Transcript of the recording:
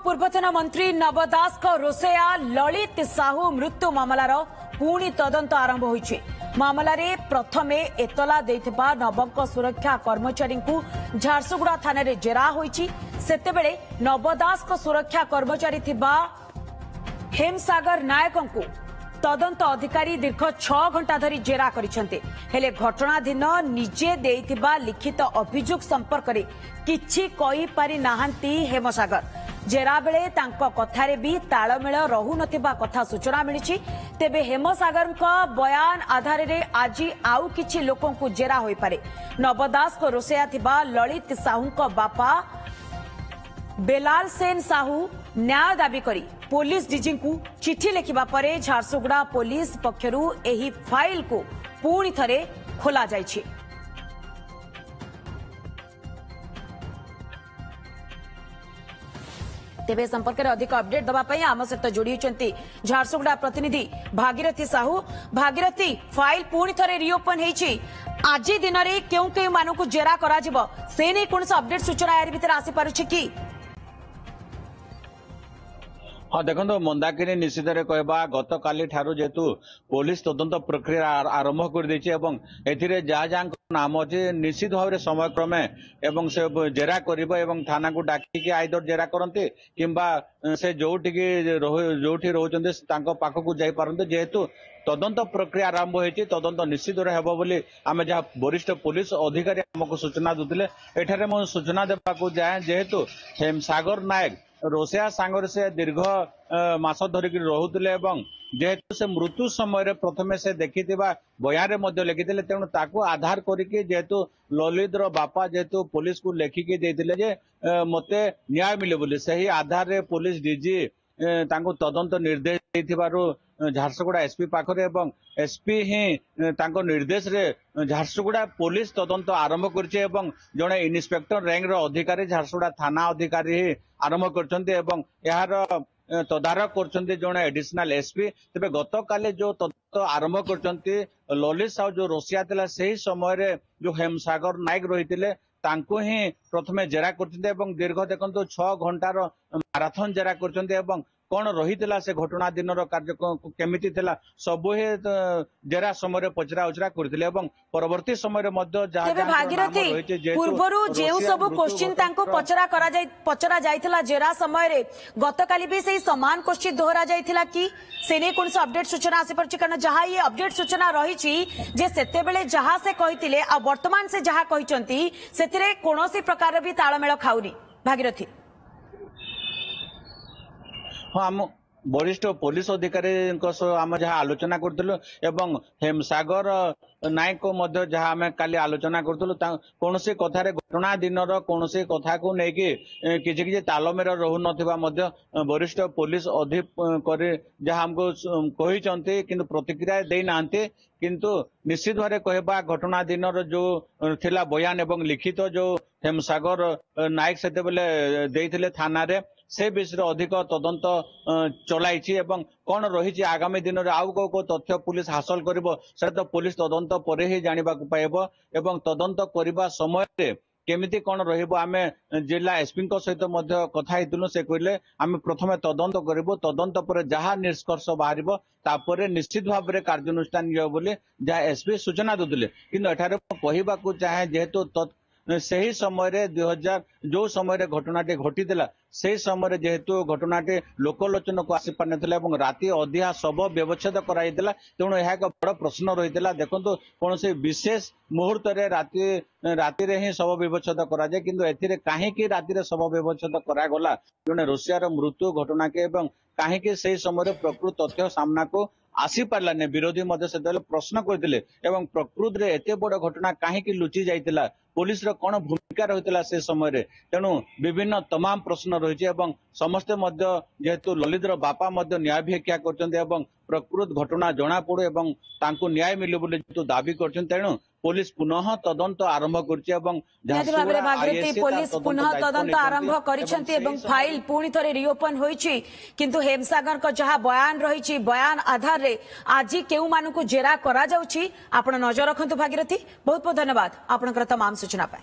पूर्वतन मंत्री नव दास को रोसेया ललित साहू मृत्यु मामलार पुणी तदंत आरंभ होइछि। मामलारे प्रथमे एतला देथिबा नवक सुरक्षा कर्मचारी को झारसुगुड़ा थाना रे जेरा होइछि। सेतेबेले नव दास को सुरक्षा कर्मचारी थिबा हेमसागर नायक को तदंत अधिकारी दीर्घ 6 घंटा धरी जेरा करिसेंते। हेले घटना दिन निजे देइथिबा लिखित अभियोग संपर्क रे किछि कहि पारि नाहंती हेमसागर। जेरा बेले तांको कथारे भी तालमेल रहु नथिबा कथा सूचना मिलिछि। तेबे हेमसागर को बयान आधार रे आज आउ किछि लोकन को जेरा होई पारे। नवदास को रोसेया थिबा ललित साहू को बापा बेलाल सेन साहू न्याय दाबी करी पुलिस डीजी को चिठी लिखिबा परे झारसुगुड़ा पुलिस पक्षरु एही फाइल को पुणी थरे खोला जाइछि। तेबे संपर्क में अधिक अपडेट दबा पई आम सहित जोड़ी होचंती झारसुगुड़ा प्रतिनिधि भागीरथी साहू। भागीरथी फाइल पुणी थरे रिओपन हेछि। आज दिन रे केउ केउ मानकु जेरा करा जिवो से नै कोन अपडेट सूचना यार भीतर आसी पारुछि की? हाँ देखो मंदाकिनी निश्चित कहबा गत काली ठारू जेतु पुलिस तदंत प्रक्रिया आरंभ कर देछि एवं एथिरे जा जा नाम अछि निश्चित भाव रे समय क्रमे एवं से जेरा करिबो एवं थाना को डाकी के आइदर जेरा करंते किंबा से जोठी रहउचंते तांको पाखो को जाई पारंते। जेहेतु तदंत प्रक्रिया आरंभ होइछि तदंत निश्चित हेबो बोली आमे जहा वरिष्ठ पुलिस अधिकारी हमको सूचना दुतिले। एठारे मो सूचना देबा को जाय जेहेतु हेमसागर नायक रोसेया सांगर से दीर्घ मास धरिक रोहुतिले एवं जेहेतु से मृत्यु समय प्रथमे से देखिथिबा बयान रे लिखिथिले तेणु ताकू आधार करिके जेहेतु ललितर बापा जेहेतु पुलिस को लेखिके देथिले जे मते न्याय मिले बोली सही आधार रे पुलिस डीजी तांको तदंत निर्देश देथिबारु झारसुगुड़ा एसपी पाखरे एवं एसपी ही तांको निर्देश रे झारसुगुड़ा पुलिस तदंत आरंभ करछि एवं जणे इन्स्पेक्टर रैंक रो अधिकारी झारसुगुड़ा थाना अधिकारी ही आरंभ करछन्ते एवं यार तदारक करछन्ते जणे एडिशनल एसपी। तबे गत काले जो तदंत आरंभ करछन्ते ललित साहू जो रोसिया थिला सही समय रे जो हेमसागर नायक रहितिले तांको ही प्रथमे जेरा करछन्ते एवं दीर्घ देखंतु 6 घंटार माराथन जेरा करछन्ते एवं कौन रही से घटना दिन कार्य केमिति थिला सब ही जेरा समय पचरा उचरा करथिले एवं परवर्ती समय भागीरथी पूर्वरु जेउ सब क्वेश्चन तांको पचरा जाइथिला जेरा समय रे गतकाली भी सही समान क्वेश्चन दोहरा जाइथिला कि सेने कोन से अपडेट सूचना आसी परछि? कारण जहा ये अपडेट सूचना रहिछि जे सेते बेले जहा से कहिथिले आ वर्तमान से जहा कहिचंती सेतिरे कोनोसी प्रकार भी ताळमेळ खाउनी। भागीरथी हाँ आम वरिष्ठ पुलिस अधिकारी आम जहाँ आलोचना करूँ एवं हेमसागर नायक को जहाँ आम काली आलोचना करूँ कौन सी कथार घटना दिन कौन सी कथा को लेकिन किसी किसी तालमेल रहु नथिबा वरिष्ठ पुलिस अधिकारी जहाँ हमको कहते कि प्रतिक्रिया देना किंतु निश्चित भाव कहबा घटना दिन जो थिला बयान एवं लिखित जो हेमसागर नायक से देइथिले थाना रे से विषय अधिक तदंत चलाई एवं कौन रही आगामी दिन में आउ को तथ्य पुलिस हासिल करिवो से तो पुलिस तदंत पर ही जानिबा को पाइबो एवं तदंत करबा समय केमिति कौन रहिबो आमे जिला एसपी सहित कथा हेतुनु से कहले आमे प्रथमे तदंत करिवो तदंत पर जहाँ निष्कर्ष बाहरिबो तापर निश्चित भाव में कार्यानुष्ठान लियो बोली जहाँ एसपी सूचना देथिले। किंतु एठारे कहबा को चाहे जेहेतु सही समय 2000 जो समय घटनाटी घटी से समय जेहेतु घटनाटी लोकलोचन को आसी पार ना राति अधिया शव व्यवच्छेद कराइला तेणु यह एक बड़ प्रश्न रही है। देखो कौन से विशेष मुहूर्त राति रे ही शव व्यवच्छेद कराए किंतु एथिरे काहेकि राति रे शव व्यवच्छेद करागला जड़े रोसियार मृत्यु घटना के कहीं से समय प्रकृत तथ्य सामना को आसी पार्लानी विरोधी से प्रश्न करते प्रकृत रे एते बड़ घटना कहीं लुचि जाइतिला पुलिस रो कौन भूमिका रही से समय तेणु विभिन्न तमाम प्रश्न रही समस्ते जेहेतु ललितर बापा न्याय भिक्षा कर प्रकृत घटना जना पड़ू एवं तांको न्याय मिले बोली दाबी कर तेणु पुलिस पुनः तदंत आरंभ भागीरथी पुलिस पुनः तदंत आरंभ कर फाइल पुणी थे रिओपन होइछि किंतु हेमसागर को जहाँ बयान रही बयान आधार रे आज केउ मानकु जेरा करा जाउछि। आपण नजर रखंतु भागीरथी। बहुत बहुत धन्यवाद आपनकर तमाम सूचना पाए।